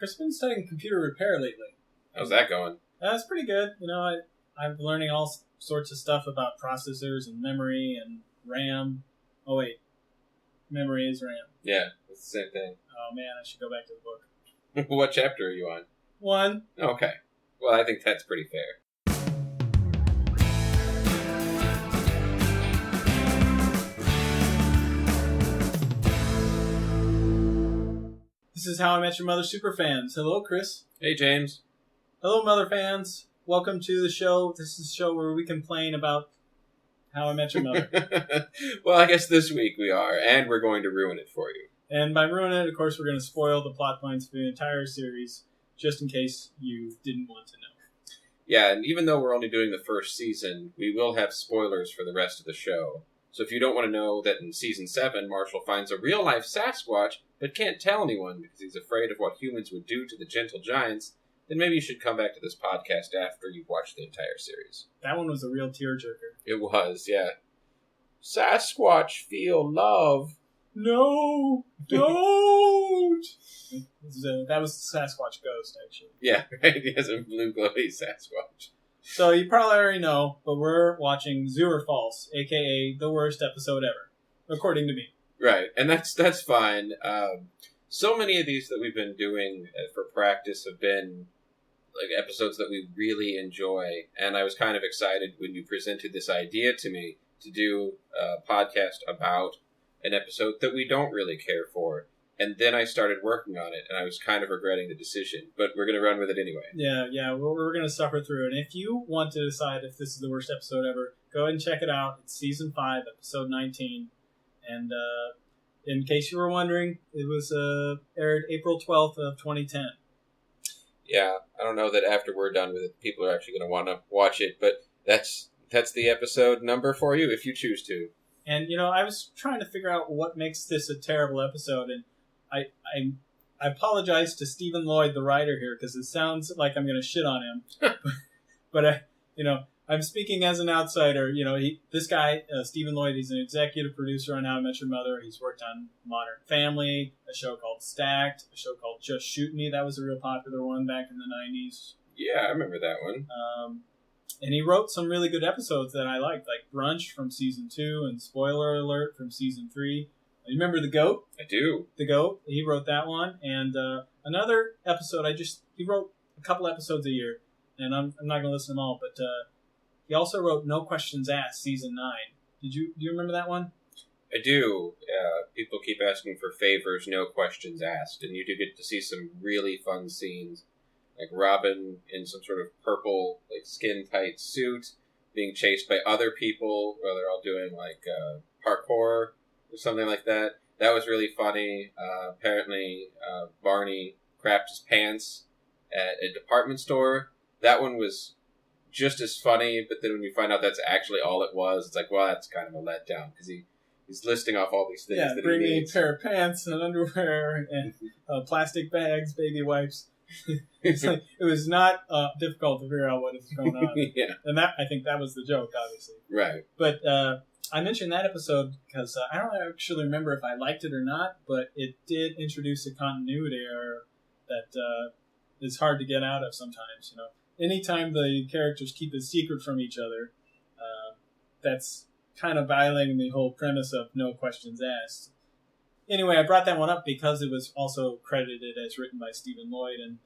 Chris, I've been studying computer repair lately. How's that going? That's pretty good. I'm learning all sorts of stuff about processors and memory and RAM. Oh, wait. Memory is RAM. Yeah, it's the same thing. Oh, man, I should go back to the book. What chapter are you on? 1. Okay. Well, I think that's pretty fair. This is How I Met Your Mother Superfans. Hello, Chris. Hey, James. Hello, Mother fans. Welcome to the show. This is a show where we complain about How I Met Your Mother. Well, I guess this week we are, and we're going to ruin it for you. And by ruining it, of course, we're going to spoil the plot points for the entire series, just in case you didn't want to know. Yeah, and even though we're only doing the first season, we will have spoilers for the rest of the show. So if you don't want to know that in Season 7, Marshall finds a real-life Sasquatch, but can't tell anyone because he's afraid of what humans would do to the gentle giants, then maybe you should come back to this podcast after you've watched the entire series. That one was a real tearjerker. It was, yeah. Sasquatch feel love. No, don't! That was the Sasquatch ghost, actually. Yeah, right? He has a blue glowy Sasquatch. So you probably already know, but we're watching Zoo or False, a.k.a. the worst episode ever, according to me. Right, and that's fine. So many of these that we've been doing for practice have been like episodes that we really enjoy, and I was kind of excited when you presented this idea to me to do a podcast about an episode that we don't really care for. And then I started working on it, and I was kind of regretting the decision. But we're going to run with it anyway. Yeah, we're going to suffer through it. And if you want to decide if this is the worst episode ever, go ahead and check it out. It's Season 5, Episode 19. And in case you were wondering, it was aired April 12th of 2010. Yeah, I don't know that after we're done with it, people are actually going to want to watch it. But that's the episode number for you, if you choose to. And, I was trying to figure out what makes this a terrible episode, and I apologize to Stephen Lloyd, the writer here, because it sounds like I'm going to shit on him. but I'm speaking as an outsider. This guy, Stephen Lloyd, he's an executive producer on How I Met Your Mother. He's worked on Modern Family, a show called Stacked, a show called Just Shoot Me. That was a real popular one back in the 90s. Yeah, I remember that one. And he wrote some really good episodes that I liked, like Brunch from Season 2 and Spoiler Alert from Season 3. You remember The Goat? I do. The Goat. He wrote that one. And another episode, he wrote a couple episodes a year, and I'm not going to listen to them all, but he also wrote No Questions Asked, Season 9. Do you remember that one? I do. People keep asking for favors, no questions asked, and you do get to see some really fun scenes, like Robin in some sort of purple, like skin-tight suit, being chased by other people while they're all doing like parkour or something like that. That was really funny. Apparently, Barney crapped his pants at a department store. That one was just as funny, but then when you find out that's actually all it was, it's like, well, that's kind of a letdown, because he's listing off all these things that he bring needs. me a pair of pants and underwear and plastic bags, baby wipes. It's like, it was not difficult to figure out what was going on. Yeah. And I think that was the joke, obviously. Right. But I mentioned that episode because I don't actually remember if I liked it or not, but it did introduce a continuity error that is hard to get out of sometimes. Anytime the characters keep a secret from each other, that's kind of violating the whole premise of no questions asked. Anyway, I brought that one up because it was also credited as written by Stephen Lloyd, and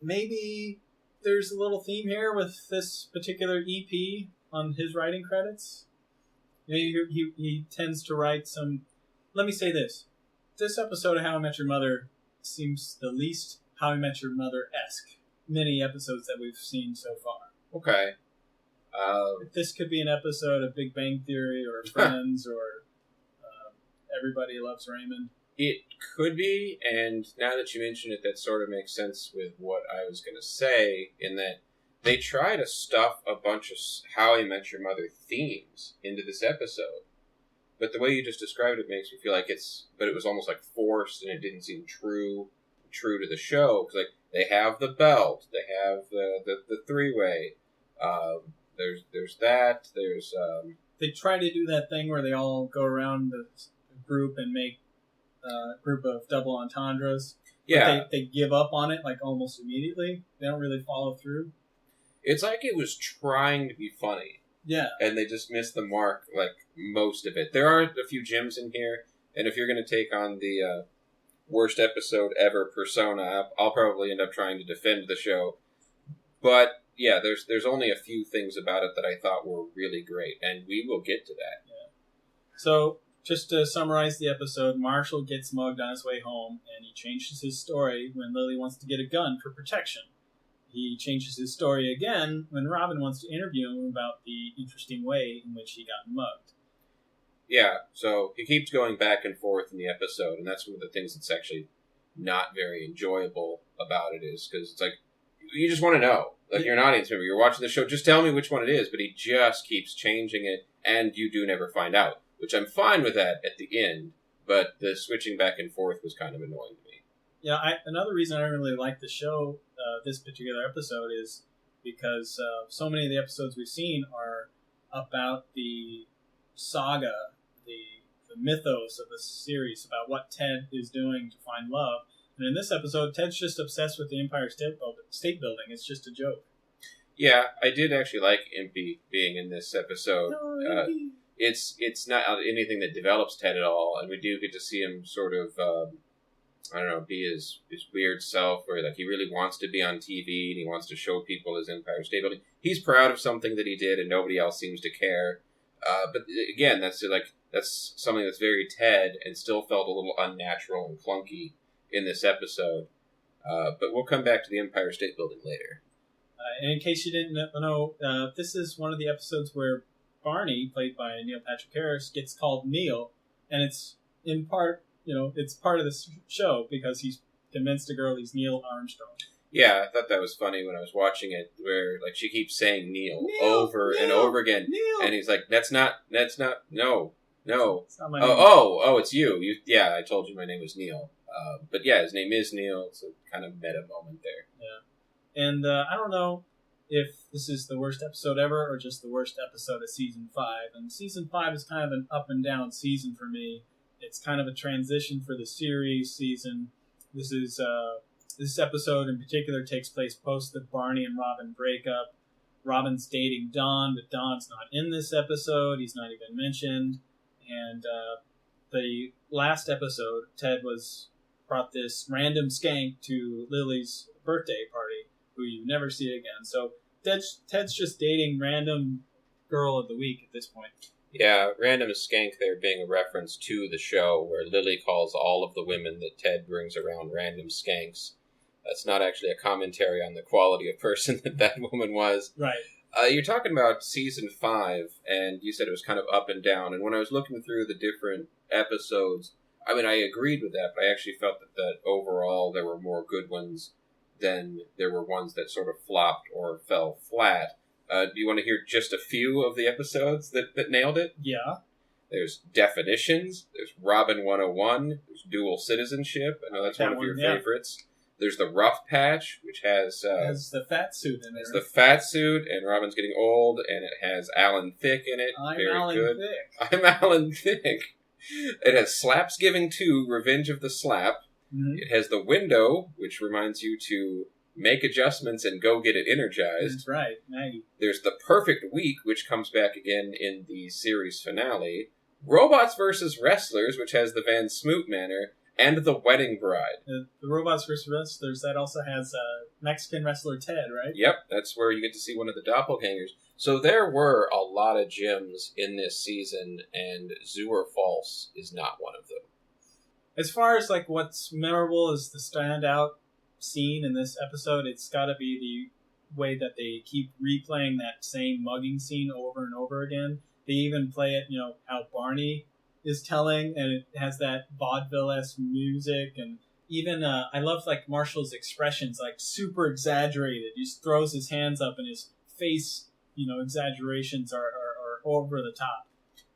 maybe there's a little theme here with this particular EP on his writing credits. He tends to write some... Let me say this. This episode of How I Met Your Mother seems the least How I Met Your Mother-esque many episodes that we've seen so far. Okay. This could be an episode of Big Bang Theory or Friends or Everybody Loves Raymond. It could be, and now that you mention it, that sort of makes sense with what I was going to say, in that they try to stuff a bunch of How I Met Your Mother themes into this episode. But the way you just described it makes me feel like it was almost like forced, and it didn't seem true to the show. Because they have the belt, they have the three-way, there's that, there's... They try to do that thing where they all go around the group and make a group of double entendres. Yeah. But they give up on it like almost immediately. They don't really follow through. It's like it was trying to be funny. Yeah. And they just missed the mark, like, most of it. There are a few gems in here, and if you're going to take on the worst episode ever persona, I'll probably end up trying to defend the show. But, yeah, there's only a few things about it that I thought were really great, and we will get to that. Yeah. So, just to summarize the episode, Marshall gets mugged on his way home, and he changes his story when Lily wants to get a gun for protection. He changes his story again when Robin wants to interview him about the interesting way in which he got mugged. Yeah, so he keeps going back and forth in the episode, and that's one of the things that's actually not very enjoyable about it is, because it's like, you just want to know. Like, you're an audience member, you're watching the show, just tell me which one it is, but he just keeps changing it, and you do never find out, which I'm fine with that at the end, but the switching back and forth was kind of annoying to me. Yeah, another reason I really like the show, this particular episode, is because so many of the episodes we've seen are about the saga, the mythos of the series, about what Ted is doing to find love. And in this episode, Ted's just obsessed with the Empire State Building. It's just a joke. Yeah, I did actually like Impy being in this episode. It's not anything that develops Ted at all, and we do get to see him sort of... I don't know, be his weird self, where like he really wants to be on TV and he wants to show people his Empire State Building. He's proud of something that he did, and nobody else seems to care. But again, that's something that's very Ted, and still felt a little unnatural and clunky in this episode. But we'll come back to the Empire State Building later. And in case you didn't know, this is one of the episodes where Barney, played by Neil Patrick Harris, gets called Neil, and it's in part. It's part of the show because he's convinced a girl he's Neil Armstrong. Yeah, I thought that was funny when I was watching it, where like she keeps saying Neil over and over again, and he's like, "That's not, no." It's not my name. Oh, it's you. Yeah, I told you my name was Neil. But yeah, his name is Neil. It's a kind of meta moment there. Yeah, and I don't know if this is the worst episode ever or just the worst episode of season 5. And season 5 is kind of an up and down season for me. It's kind of a transition for the series season. This episode in particular takes place post the Barney and Robin breakup. Robin's dating Don, but Don's not in this episode. He's not even mentioned. And the last episode, Ted brought this random skank to Lily's birthday party, who you never see again. So Ted's just dating random girl of the week at this point. Yeah, random skank there being a reference to the show where Lily calls all of the women that Ted brings around random skanks. That's not actually a commentary on the quality of person that woman was. Right. You're talking about season 5, and you said it was kind of up and down. And when I was looking through the different episodes, I mean, I agreed with that, but I actually felt that overall there were more good ones than there were ones that sort of flopped or fell flat. Do you want to hear just a few of the episodes that nailed it? Yeah. There's Definitions. There's Robin 101. There's Dual Citizenship. I know that's one of your favorites. There's The Rough Patch, which has the fat suit in it. It's the fat suit, and Robin's getting old, and it has Alan Thicke in it. I'm Very Alan good. Thicke. I'm Alan Thicke. It has Slapsgiving 2, Revenge of the Slap. Mm-hmm. It has The Window, which reminds you to make adjustments and go get it energized. That's right, Maggie. There's The Perfect Week, which comes back again in the series finale. Robots vs. Wrestlers, which has the Van Smoot Manor. And The Wedding Bride. The Robots vs. Wrestlers, that also has Mexican wrestler Ted, right? Yep, that's where you get to see one of the doppelgangers. So there were a lot of gems in this season, and Zoo or False is not one of them. As far as like what's memorable as the standout scene in this episode, it's got to be the way that they keep replaying that same mugging scene over and over again. They even play it, how Barney is telling, and it has that vaudeville-esque music, and even I love like Marshall's expressions, like super exaggerated. He just throws his hands up, and his face, exaggerations are over the top.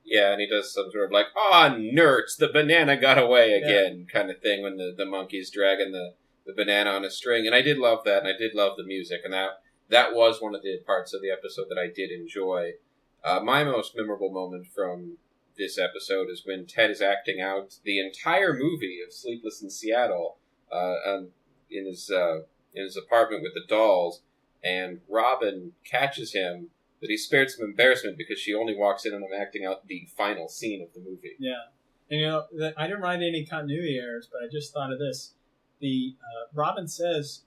Yeah, and he does some sort of like, nerds, the banana got away again, kind of thing when the monkey's dragging the banana on a string. And I did love that, and I did love the music, and that was one of the parts of the episode that I did enjoy. My most memorable moment from this episode is when Ted is acting out the entire movie of Sleepless in Seattle in his apartment with the dolls, and Robin catches him, but he's spared some embarrassment because she only walks in and I'm acting out the final scene of the movie. Yeah. And I didn't write any continuity errors, but I just thought of this. The Robin says,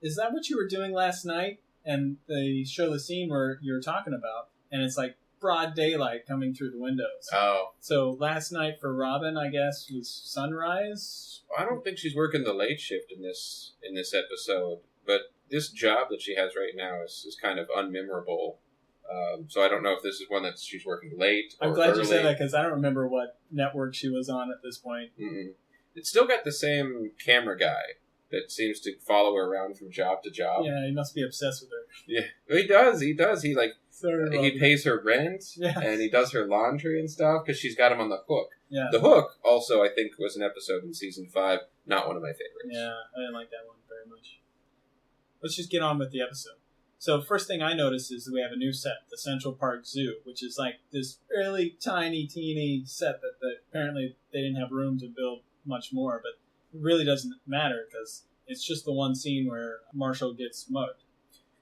"Is that what you were doing last night?" And they show the scene where you're talking about, and it's like broad daylight coming through the windows. Oh. So last night for Robin, I guess, was sunrise. I don't think she's working the late shift in this episode, but this job that she has right now is kind of unmemorable. So I don't know if this is one that she's working late or I'm glad early. you said that because I don't remember what network she was on at this point. Mm-mm. It's still got the same camera guy that seems to follow her around from job to job. Yeah, he must be obsessed with her. Yeah, he does. He Sorry, he pays her rent, Yes. and he does her laundry and stuff because she's got him on the hook. Yeah. The Hook also, I think, was an episode in season 5. Not one of my favorites. Yeah, I didn't like that one very much. Let's just get on with the episode. So first thing I noticed is that we have a new set, the Central Park Zoo, which is like this really tiny, teeny set that apparently they didn't have room to build much more, but it really doesn't matter because it's just the one scene where Marshall gets mugged.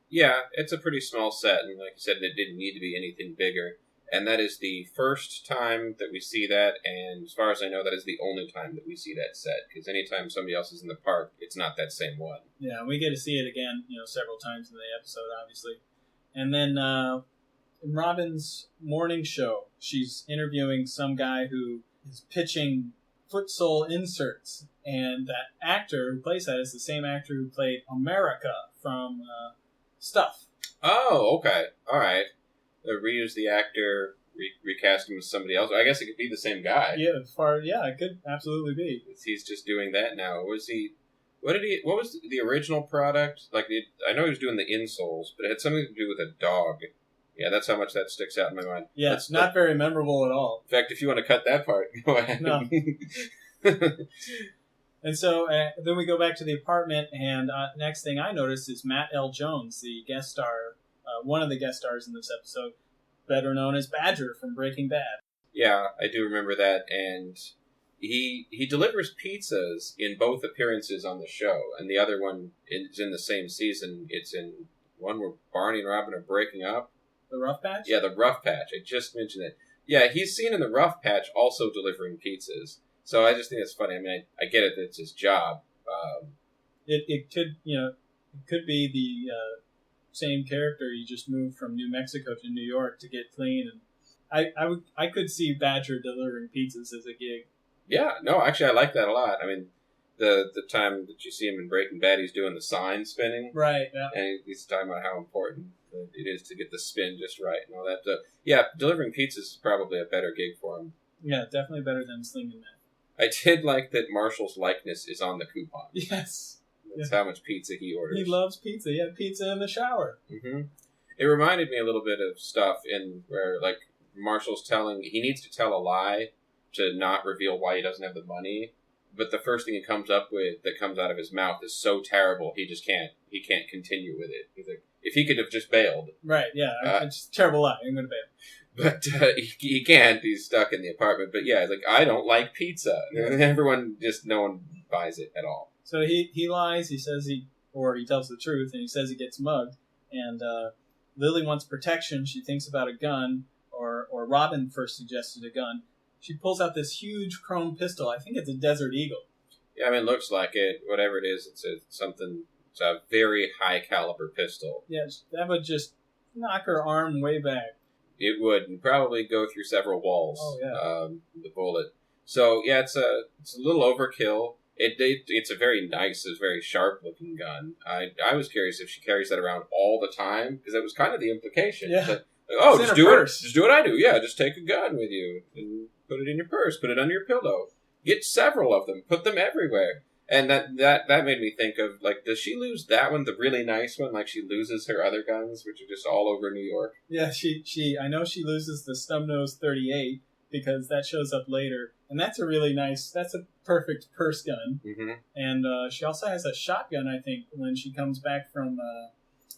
Yeah, it's a pretty small set, and like you said, it didn't need to be anything bigger. And that is the first time that we see that, and as far as I know, that is the only time that we see that set, because anytime somebody else is in the park, it's not that same one. Yeah, we get to see it again, several times in the episode, obviously. And then in Robin's morning show, she's interviewing some guy who is pitching foot sole inserts, and that actor who plays that is the same actor who played America from Stuff. Oh, okay. All right. Reuse the actor, recast him with somebody else. I guess it could be the same guy. Yeah, it could absolutely be. He's just doing that now. What was the original product? I know he was doing the insoles, but it had something to do with a dog. Yeah, that's how much that sticks out in my mind. Yeah, it's not very memorable at all. In fact, if you want to cut that part, go ahead. No. And so then we go back to the apartment, and next thing I noticed is Matt L. Jones, the guest star, one of the guest stars in this episode, better known as Badger from Breaking Bad. Yeah, I do remember that, and he delivers pizzas in both appearances on the show, and the other one is in the same season. It's in one where Barney and Robin are breaking up. The Rough Patch? Yeah, the Rough Patch. I just mentioned it. Yeah, he's seen in the Rough Patch also delivering pizzas. So I just think it's funny. I mean, I get it that it's his job. It could be the same character. You just moved from New Mexico to New York to get clean, and I could see Badger delivering pizzas as a gig. Yeah, no, actually, I like that a lot. I mean, the time that you see him in Breaking Bad, he's doing the sign spinning, right? Yeah, and he's talking about how important it is to get the spin just right and all that. Yeah, delivering pizzas is probably a better gig for him. Yeah, definitely better than slinging meth. I did like that Marshall's likeness is on the coupon. Yes. That's how much pizza he orders. He loves pizza. He had pizza in the shower. Mm-hmm. It reminded me a little bit of stuff in where, like, Marshall's he needs to tell a lie to not reveal why he doesn't have the money, but the first thing that comes out of his mouth is so terrible he can't continue with it. He's like, if he could have just bailed. Right, yeah. It's a terrible lie. I'm going to bail. But he can't. He's stuck in the apartment. But yeah, like, I don't like pizza. No one buys it at all. So he lies. He says he tells the truth, and he says he gets mugged. And Lily wants protection. She thinks about a gun, or Robin first suggested a gun. She pulls out this huge chrome pistol. I think it's a Desert Eagle. Yeah, I mean, it looks like it. Whatever it is, it's a very high caliber pistol. Yeah, that would just knock her arm way back. It would, and probably go through several walls. Oh, yeah. The bullet. So yeah, it's a little overkill. It's a very nice, very sharp looking gun. I was curious if she carries that around all the time, because that was kind of the implication. Yeah. Like, oh, it's just do it. Just do what I do. Yeah, just take a gun with you and put it in your purse. Put it under your pillow. Get several of them. Put them everywhere. And that made me think of, like, does she lose that one, the really nice one, like she loses her other guns, which are just all over New York? Yeah, I know she loses the Snubnose 38 because that shows up later, and that's a perfect purse gun. Mm-hmm. And she also has a shotgun, I think, when she comes back from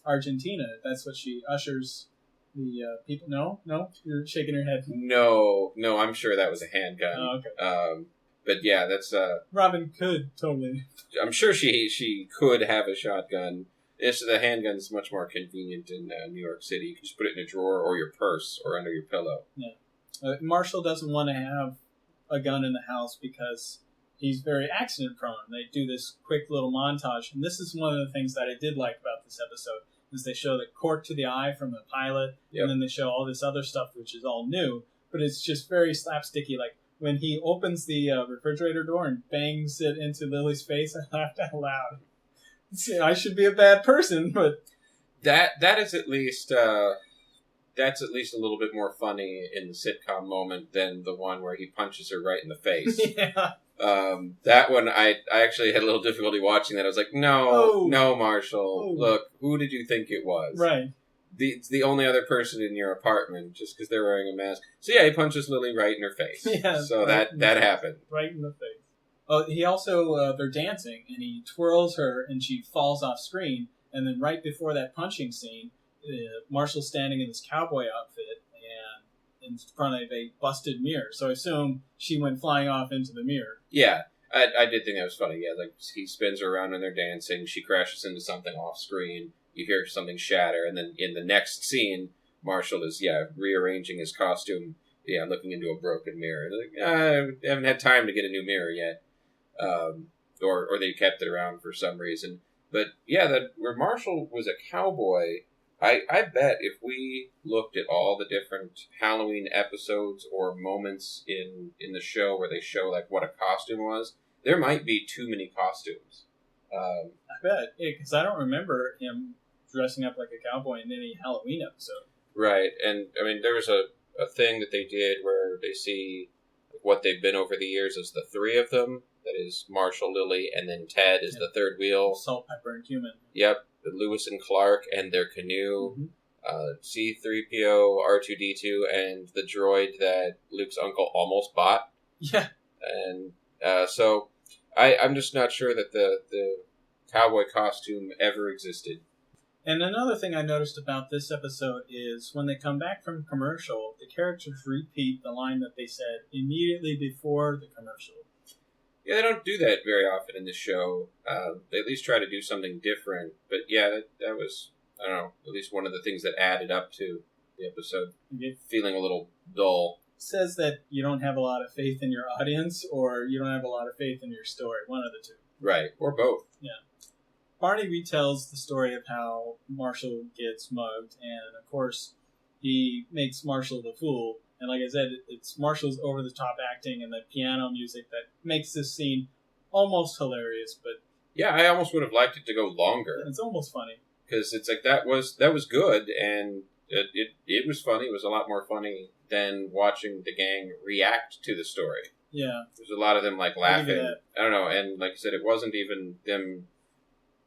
Argentina. That's what she ushers the people. No, you're shaking your head. No, I'm sure that was a handgun. Oh, okay. But yeah, that's Robin could totally. I'm sure she could have a shotgun. It's the handgun's much more convenient in New York City. You can just put it in a drawer or your purse or under your pillow. Yeah. Marshall doesn't want to have a gun in the house because he's very accident prone. They do this quick little montage, and this is one of the things that I did like about this episode is they show the cork to the eye from the pilot, and then they show all this other stuff which is all new, but it's just very slapsticky. Like when he opens the refrigerator door and bangs it into Lily's face, I laughed out loud. I should be a bad person, but that is at least that's at least a little bit more funny in the sitcom moment than the one where he punches her right in the face. Yeah. That one I actually had a little difficulty watching that. I was like, no, Marshall, look, who did you think it was? Right. It's the only other person in your apartment just because they're wearing a mask. So yeah, he punches Lily right in her face. Yeah. So that happened. Right in the face. Oh, he also, they're dancing, and he twirls her, and she falls off screen. And then right before that punching scene, Marshall's standing in this cowboy outfit and in front of a busted mirror. So I assume she went flying off into the mirror. Yeah, I did think that was funny. Yeah, like he spins her around and they're dancing. She crashes into something off screen. You hear something shatter, and then in the next scene, Marshall is rearranging his costume. Yeah, looking into a broken mirror. Like, I haven't had time to get a new mirror yet. Or they kept it around for some reason. But yeah, where Marshall was a cowboy, I bet if we looked at all the different Halloween episodes or moments in the show where they show like what a costume was, there might be too many costumes. I bet, because I don't remember him dressing up like a cowboy in any Halloween episode. Right, and I mean there was a thing that they did where they see what they've been over the years as the three of them. That is Marshall, Lily, and then Ted is the third wheel. Salt, pepper, and cumin. Yep. Lewis and Clark and their canoe. Mm-hmm. C-3PO, R2-D2, and the droid that Luke's uncle almost bought. Yeah. And so I'm just not sure that the cowboy costume ever existed. And another thing I noticed about this episode is when they come back from commercial, the characters repeat the line that they said immediately before the commercial. Yeah, they don't do that very often in the show. They at least try to do something different. But yeah, that was, I don't know, at least one of the things that added up to the episode. Feeling a little dull. It says that you don't have a lot of faith in your audience or you don't have a lot of faith in your story. One of the two. Right, or both. Yeah. Barney retells the story of how Marshall gets mugged, and of course, he makes Marshall the fool. And like I said, it's Marshall's over-the-top acting and the piano music that makes this scene almost hilarious. But yeah, I almost would have liked it to go longer. It's almost funny because it's like that was good, and it was funny. It was a lot more funny than watching the gang react to the story. Yeah, there's a lot of them like laughing. I don't know, and like I said, it wasn't even them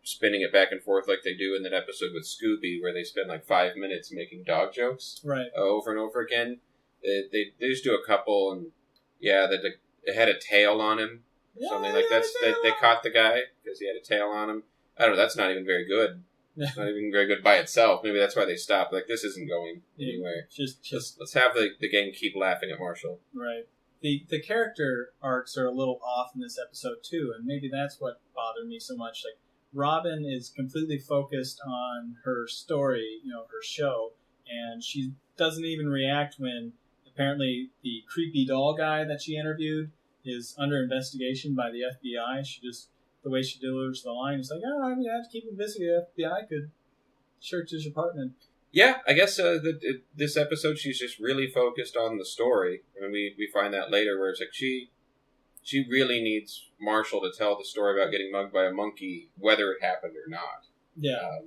spinning it back and forth like they do in that episode with Scooby, where they spend like 5 minutes making dog jokes, right, over and over again. They just do a couple, and yeah, it had a tail on him, something like that. They caught the guy because he had a tail on him. I don't know. That's not even very good. It's not even very good by itself. Maybe that's why they stopped. Like, this isn't going anywhere. Let's have the gang keep laughing at Marshall. Right. The character arcs are a little off in this episode too, and maybe that's what bothered me so much. Like, Robin is completely focused on her story, her show, and she doesn't even react when apparently the creepy doll guy that she interviewed is under investigation by the FBI. She just, the way she delivers the line is like, I have to keep him busy. The FBI could search his apartment. Yeah, I guess this episode she's just really focused on the story. I mean, we find that later where it's like she really needs Marshall to tell the story about getting mugged by a monkey, whether it happened or not. Yeah.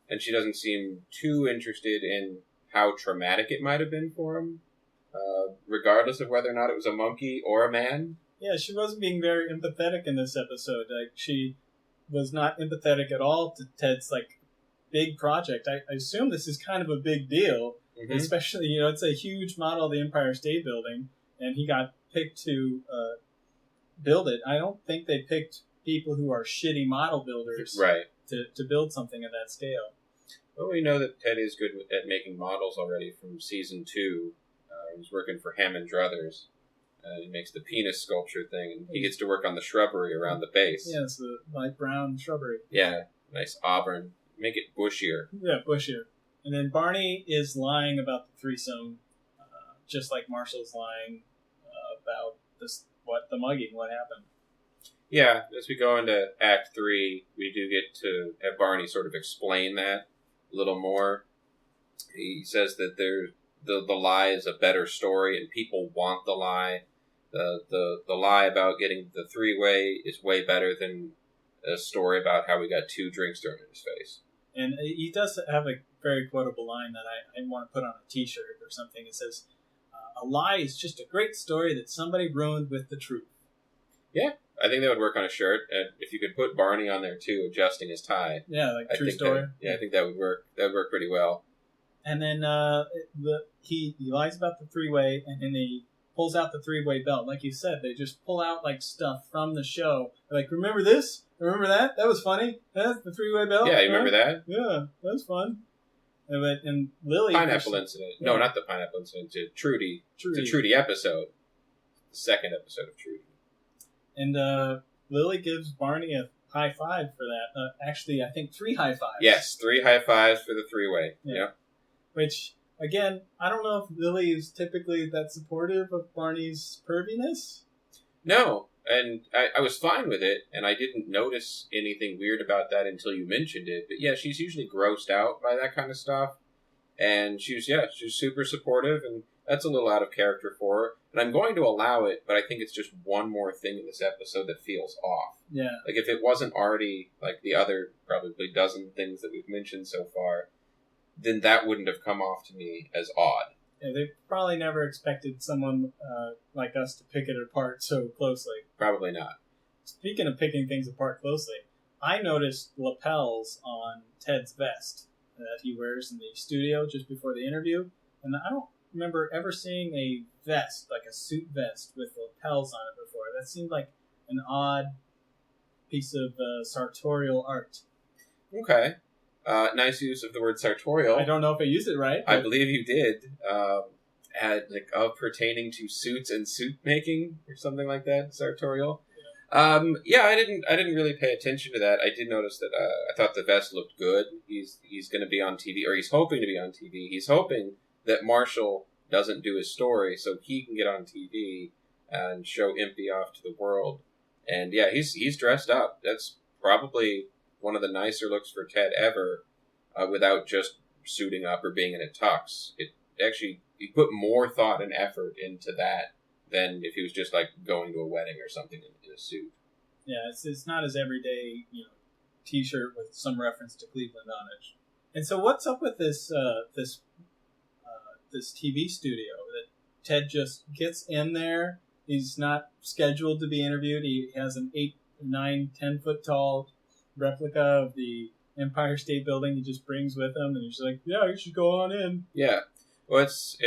And she doesn't seem too interested in how traumatic it might have been for him, regardless of whether or not it was a monkey or a man. Yeah, she wasn't being very empathetic in this episode. Like, she was not empathetic at all to Ted's, big project. I assume this is kind of a big deal, especially, it's a huge model of the Empire State Building, and he got picked to build it. I don't think they picked people who are shitty model builders to build something of that scale. Well, we know that Ted is good at making models already from season 2. He was working for Hammond Druthers. He makes the penis sculpture thing, and he gets to work on the shrubbery around the base. Yeah, it's the light brown shrubbery. Yeah, nice auburn. Make it bushier. Yeah, bushier. And then Barney is lying about the threesome, just like Marshall's lying about the mugging, what happened. Yeah, as we go into Act 3, we do get to have Barney sort of explain that a little more. He says that the lie is a better story, and people want the lie. The lie about getting the three-way is way better than a story about how we got 2 drinks thrown in his face. And he does have a very quotable line that I want to put on a T-shirt or something. It says, "A lie is just a great story that somebody ruined with the truth." Yeah, I think that would work on a shirt. And if you could put Barney on there too, adjusting his tie. Yeah, like true story. I think that would work. That would work pretty well. And then he lies about the three-way, and then he pulls out the three-way belt. Like you said, they just pull out like stuff from the show. They're like, remember this? Remember that? That was funny. That's the three-way belt. Yeah, you remember that? Yeah, that was fun. And Lily... Pineapple incident. Yeah. No, not the pineapple incident. To Trudy. It's a Trudy episode. The second episode of Trudy. And Lily gives Barney a high five for that. Actually, I think 3 high fives. Yes, 3 high fives for the three-way. Yeah. Which, again, I don't know if Lily is typically that supportive of Barney's perviness. No, and I was fine with it, and I didn't notice anything weird about that until you mentioned it. But yeah, she's usually grossed out by that kind of stuff. And she's super supportive, and that's a little out of character for her. And I'm going to allow it, but I think it's just one more thing in this episode that feels off. Yeah. Like, if it wasn't already, like, the other probably dozen things that we've mentioned so far, then that wouldn't have come off to me as odd. Yeah, they probably never expected someone like us to pick it apart so closely. Probably not. Speaking of picking things apart closely, I noticed lapels on Ted's vest that he wears in the studio just before the interview, and I don't remember ever seeing a vest, like a suit vest, with lapels on it before. That seemed like an odd piece of sartorial art. Okay. Nice use of the word sartorial. I don't know if I used it right. I believe you did. Pertaining to suits and suit making or something like that. Sartorial. Yeah. I didn't really pay attention to that. I did notice that. I thought the vest looked good. He's going to be on TV, or he's hoping to be on TV. He's hoping that Marshall doesn't do his story, so he can get on TV and show Impy off to the world. And yeah, he's dressed up. That's probably one of the nicer looks for Ted ever, without just suiting up or being in a tux. It actually, he put more thought and effort into that than if he was just like going to a wedding or something in a suit. Yeah, it's not his everyday, T-shirt with some reference to Cleveland on it. And so, what's up with this TV studio that Ted just gets in there? He's not scheduled to be interviewed. He has an 8, 9, 10 foot tall replica of the Empire State Building he just brings with him, and he's like, yeah, you should go on in. Yeah. Well, it's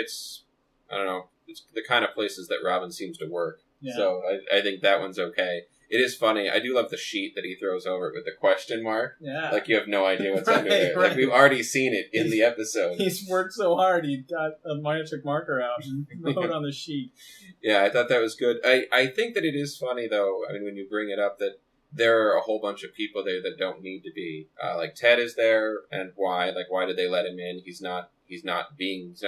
I don't know, it's the kind of places that Robin seems to work. Yeah. So I think that one's okay. It is funny. I do love the sheet that he throws over it with the question mark. Yeah. Like, you have no idea what's under there. Right. Like, we've already seen it in the episode. He's worked so hard, he got a magic marker out and wrote on the sheet. Yeah, I thought that was good. I think that it is funny, though, I mean, when you bring it up, that there are a whole bunch of people there that don't need to be. Like, Ted is there, and why? Like, why did they let him in? He's not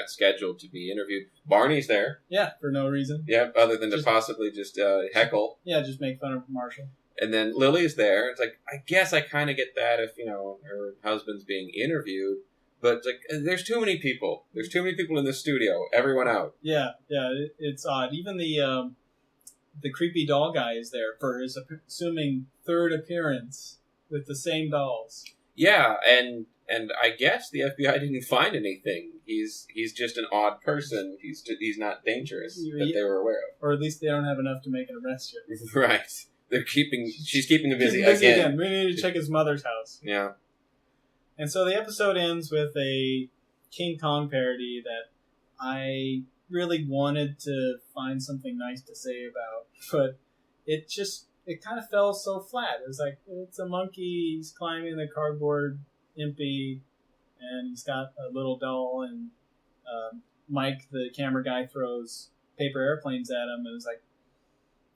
scheduled to be interviewed. Barney's there. Yeah, for no reason. Yeah, other than to possibly just heckle. Yeah, just make fun of Marshall. And then Lily's there. It's like, I guess I kind of get that if, her husband's being interviewed. But it's like, there's too many people. There's too many people in the studio. Everyone out. Yeah, it's odd. Even the creepy doll guy is there for his assuming third appearance with the same dolls. Yeah, and I guess the FBI didn't find anything. He's just an odd person. He's not dangerous that they were aware of. Or at least they don't have enough to make an arrest yet. Right. She's keeping him busy again. We need to check his mother's house. Yeah. And so the episode ends with a King Kong parody that I really wanted to find something nice to say about, but it kind of fell so flat. It was like, it's a monkey, he's climbing the cardboard Impy, and he's got a little doll, and Mike, the camera guy, throws paper airplanes at him, and it was like,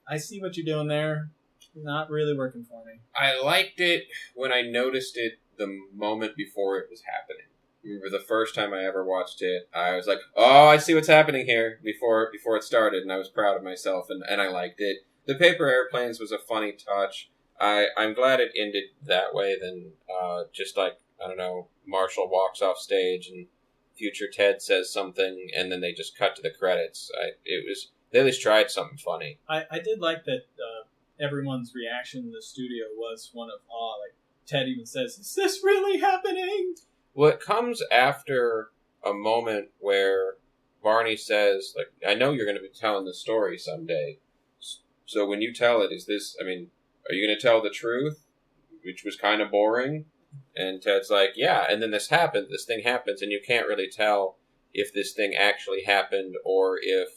I see what you're doing there. Not really working for me. I liked it when I noticed it the moment before it was happening. Remember the first time I ever watched it, I was like, oh, I see what's happening here before it started, and I was proud of myself, and I liked it. The paper airplanes was a funny touch. I'm glad it ended that way than just like, I don't know, Marshall walks off stage and future Ted says something, and then they just cut to the credits. They at least tried something funny. I did like that everyone's reaction in the studio was one of awe. Like, Ted even says, is this really happening? Well, it comes after a moment where Barney says, like, I know you're going to be telling this story someday. So when you tell it, are you going to tell the truth? Which was kind of boring. And Ted's like, yeah. And then this thing happens, and you can't really tell if this thing actually happened or if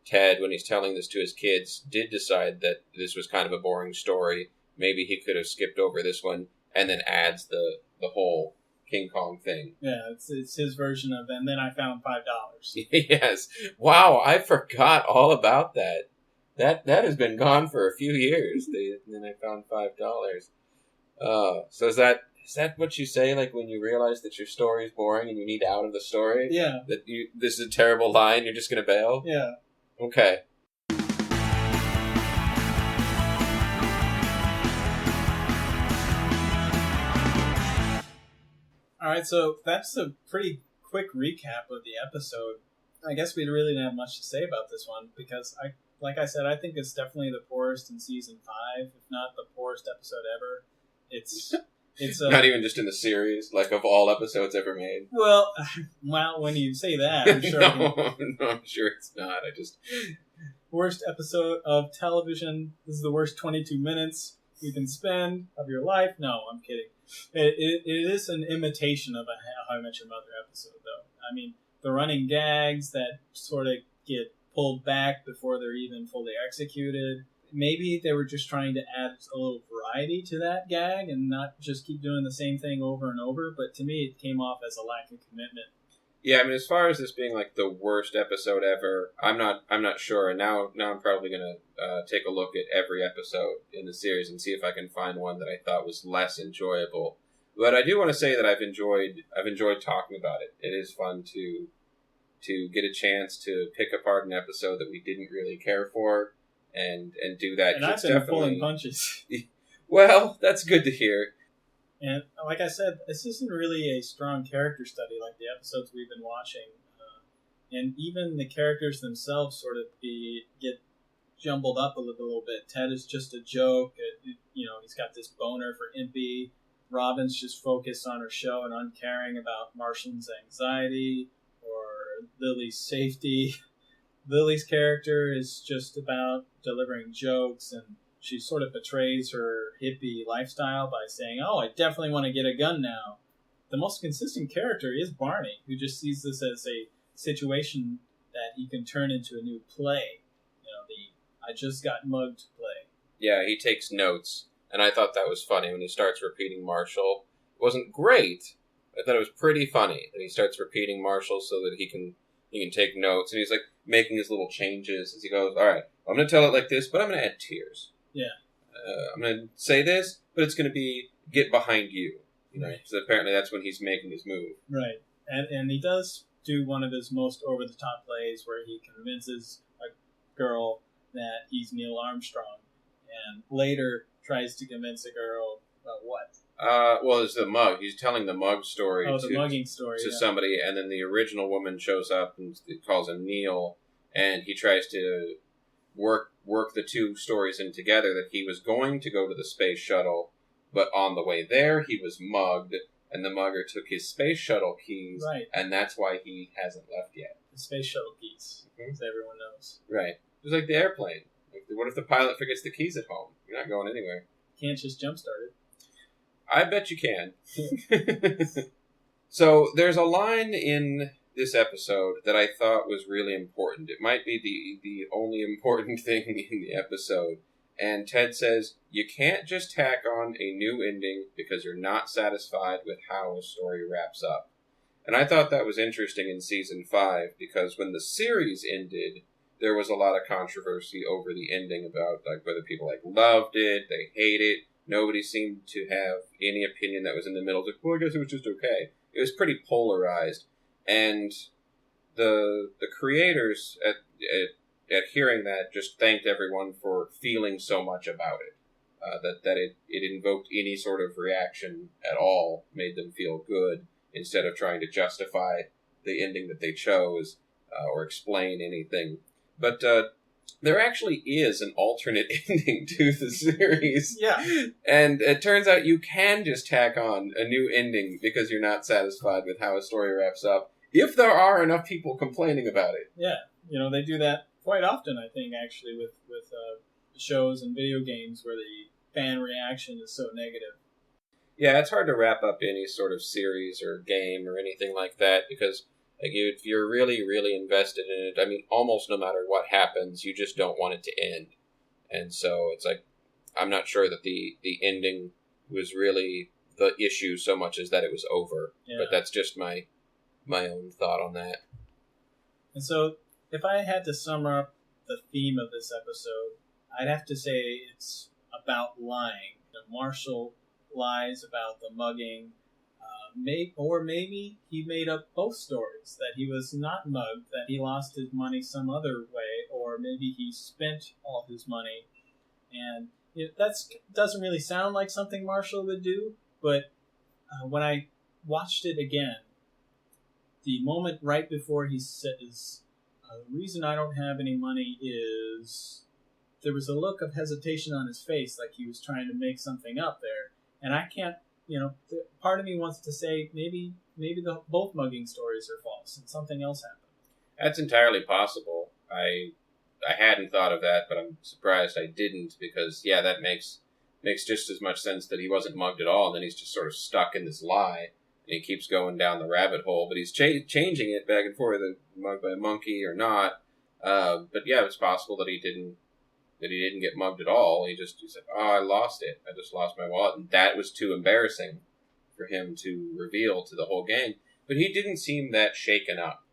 Ted, when he's telling this to his kids, did decide that this was kind of a boring story. Maybe he could have skipped over this one and then adds the whole King Kong thing. Yeah, it's his version of, and then I found $5. Yes. Wow, I forgot all about that. That has been gone for a few years. And then I found $5. So is that what you say, like, when you realize that your story is boring and you need out of the story? Yeah. That this is a terrible line, you're just going to bail? Yeah. Okay. Alright, so that's a pretty quick recap of the episode. I guess we really didn't have much to say about this one, because like I said, I think it's definitely the poorest in season 5, if not the poorest episode ever. It's not even just in the series, like of all episodes ever made. Well, when you say that, I'm sure. No, I'm sure it's not. Worst episode of television. This is the worst 22 minutes you can spend of your life. No, I'm kidding. It is an imitation of a How I Met Your Mother episode, though. I mean, the running gags that sort of get pulled back before they're even fully executed. Maybe they were just trying to add a little variety to that gag and not just keep doing the same thing over and over. But to me, it came off as a lack of commitment. Yeah, I mean, as far as this being like the worst episode ever, I'm not sure. And now I'm probably gonna take a look at every episode in the series and see if I can find one that I thought was less enjoyable. But I do want to say that I've enjoyed talking about it. It is fun to get a chance to pick apart an episode that we didn't really care for and do that. And I've been pulling punches. Well, that's good to hear. And like I said, this isn't really a strong character study like the episodes we've been watching. And even the characters themselves sort of get jumbled up a little bit. Ted is just a joke. He's got this boner for Impy. Robin's just focused on her show and uncaring about Martian's anxiety or Lily's safety. Lily's character is just about delivering jokes, and she sort of betrays her hippie lifestyle by saying, oh, I definitely want to get a gun now. The most consistent character is Barney, who just sees this as a situation that he can turn into a new play. I just got mugged play. Yeah, he takes notes, and I thought that was funny when he starts repeating Marshall. It wasn't great, I thought it was pretty funny that he starts repeating Marshall so that he can take notes, and he's like making his little changes as he goes, all right, I'm going to tell it like this, but I'm going to add tears. Yeah. I'm going to say this, but it's going to be get behind you. So apparently that's when he's making his move. Right. And he does do one of his most over-the-top plays where he convinces a girl that he's Neil Armstrong and later tries to convince a girl about what? Well, it's the mug. He's telling the mug story. The mugging story. To somebody, and then the original woman shows up and calls him Neil, and he tries to work the two stories in together, that he was going to go to the space shuttle, but on the way there he was mugged, and the mugger took his space shuttle keys, right. And that's why he hasn't left yet. The space shuttle keys, as everyone knows. Right. It was like the airplane. What if the pilot forgets the keys at home? You're not going anywhere. Can't just jumpstart it. I bet you can. So there's a line in this episode that I thought was really important. It might be the only important thing in the episode. And Ted says, you can't just tack on a new ending because you're not satisfied with how a story wraps up. And I thought that was interesting in Season 5 because when the series ended, there was a lot of controversy over the ending about like whether people like loved it, they hate it. Nobody seemed to have any opinion that was in the middle. Like, well, I guess it was just okay. It was pretty polarized, and the creators at hearing that just thanked everyone for feeling so much about it. That it invoked any sort of reaction at all, made them feel good, instead of trying to justify the ending that they chose or explain anything. But there actually is an alternate ending to the series. Yeah. And it turns out you can just tack on a new ending because you're not satisfied with how a story wraps up, if there are enough people complaining about it. Yeah. They do that quite often, I think, actually, with shows and video games where the fan reaction is so negative. Yeah, it's hard to wrap up any sort of series or game or anything like that because if you're really, really invested in it, I mean, almost no matter what happens, you just don't want it to end. And so it's like, I'm not sure that the ending was really the issue so much as that it was over. Yeah. But that's just my own thought on that. And so, if I had to sum up the theme of this episode, I'd have to say it's about lying. Marshall lies about the mugging. Maybe he made up both stories, that he was not mugged, that he lost his money some other way, or maybe he spent all his money. And that doesn't really sound like something Marshall would do, but when I watched it again, the moment right before he says, the reason I don't have any money is, there was a look of hesitation on his face, like he was trying to make something up there. And I can't, part of me wants to say maybe both mugging stories are false and something else happened. That's entirely possible. I hadn't thought of that, but I'm surprised I didn't because, yeah, that makes just as much sense that he wasn't mugged at all, and then he's just sort of stuck in this lie, and he keeps going down the rabbit hole, but he's changing it back and forth, mugged by a monkey or not. But yeah, it's possible that he didn't get mugged at all. He said, oh, I lost it. I just lost my wallet. And that was too embarrassing for him to reveal to the whole gang. But he didn't seem that shaken up,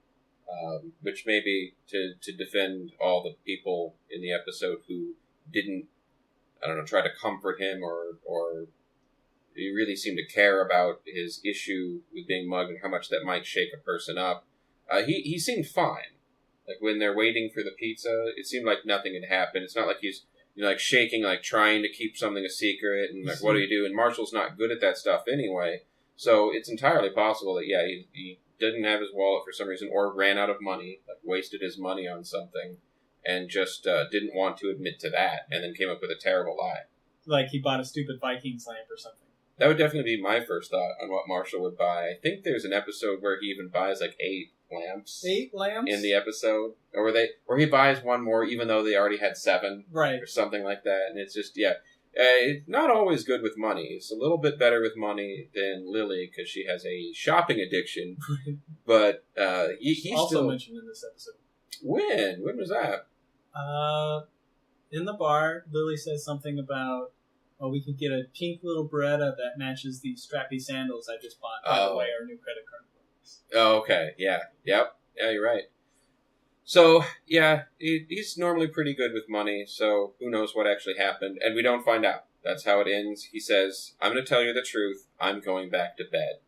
which maybe to defend all the people in the episode who didn't, try to comfort him or he really seemed to care about his issue with being mugged and how much that might shake a person up. He seemed fine. Like, when they're waiting for the pizza, it seemed like nothing had happened. It's not like he's, shaking, like, trying to keep something a secret, and, like, what do you do? And Marshall's not good at that stuff anyway. So it's entirely possible that, yeah, he didn't have his wallet for some reason, or ran out of money, like, wasted his money on something, and just didn't want to admit to that, and then came up with a terrible lie. Like he bought a stupid Vikings lamp or something. That would definitely be my first thought on what Marshall would buy. I think there's an episode where he even buys, like, 8 lamps. 8 lamps? In the episode. Or he buys one more even though they already had 7. Right. Or something like that. And it's just, yeah. It's not always good with money. It's a little bit better with money than Lily because she has a shopping addiction. But he's also still mentioned in this episode. When? When was that? In the bar, Lily says something about, we could get a pink little Beretta that matches the strappy sandals I just bought. By the way, our new credit card. Oh, okay. Yeah. Yep. Yeah, you're right. So, yeah, he's normally pretty good with money, so who knows what actually happened, and we don't find out. That's how it ends. He says, I'm going to tell you the truth. I'm going back to bed.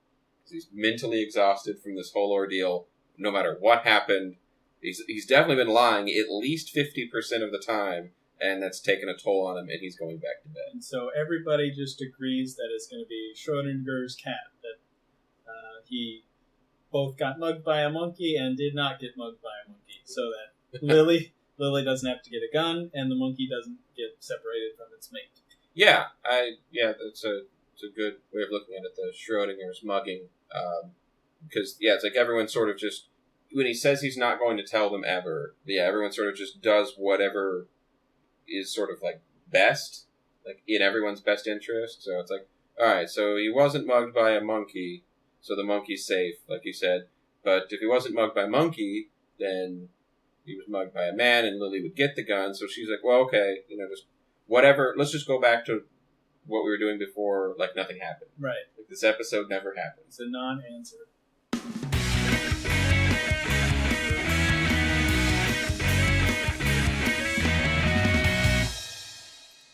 He's mentally exhausted from this whole ordeal. No matter what happened, he's definitely been lying at least 50% of the time, and that's taken a toll on him, and he's going back to bed. And so everybody just agrees that it's going to be Schrodinger's cat, that he both got mugged by a monkey and did not get mugged by a monkey, so that Lily doesn't have to get a gun, and the monkey doesn't get separated from its mate. Yeah, that's a good way of looking at it, the Schrodinger's mugging, because, yeah, it's like everyone sort of just, when he says he's not going to tell them ever, yeah, everyone sort of just does whatever is sort of, like, best, like, in everyone's best interest, so it's like, alright, so he wasn't mugged by a monkey, so the monkey's safe, like you said. But if he wasn't mugged by a monkey, then he was mugged by a man, and Lily would get the gun. So she's like, well, okay, just whatever. Let's just go back to what we were doing before, like nothing happened. Right. Like this episode never happened. It's a non-answer.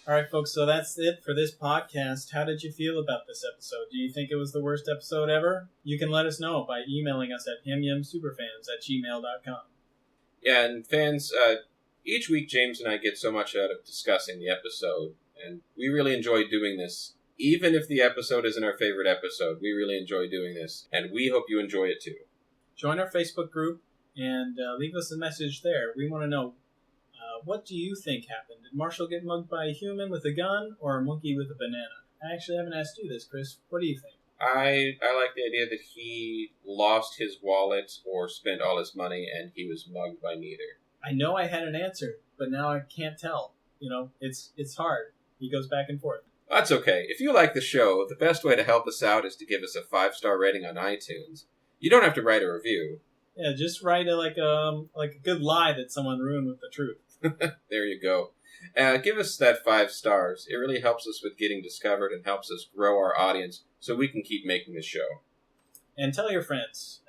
All right, folks, so that's it for this podcast. How did you feel about this episode? Do you think it was the worst episode ever? You can let us know by emailing us at himyumsuperfans@gmail.com. Yeah, and fans, each week James and I get so much out of discussing the episode, and we really enjoy doing this. Even if the episode isn't our favorite episode, we really enjoy doing this, and we hope you enjoy it too. Join our Facebook group and leave us a message there. We want to know, what do you think happened? Did Marshall get mugged by a human with a gun or a monkey with a banana? I actually haven't asked you this, Chris. What do you think? I like the idea that he lost his wallet or spent all his money and he was mugged by neither. I know I had an answer, but now I can't tell. It's hard. He goes back and forth. That's okay. If you like the show, the best way to help us out is to give us a 5-star rating on iTunes. You don't have to write a review. Yeah, just write like a good lie that someone ruined with the truth. There you go. Give us that 5 stars. It really helps us with getting discovered and helps us grow our audience so we can keep making this show. And tell your friends.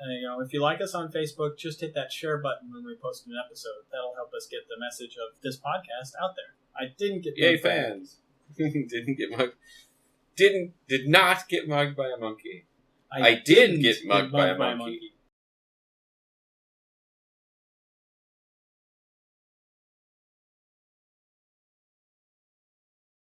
If you like us on Facebook, just hit that share button when we post an episode. That'll help us get the message of this podcast out there. I didn't get Yay, fans. Did not get mugged by a monkey. I did get mugged by a monkey.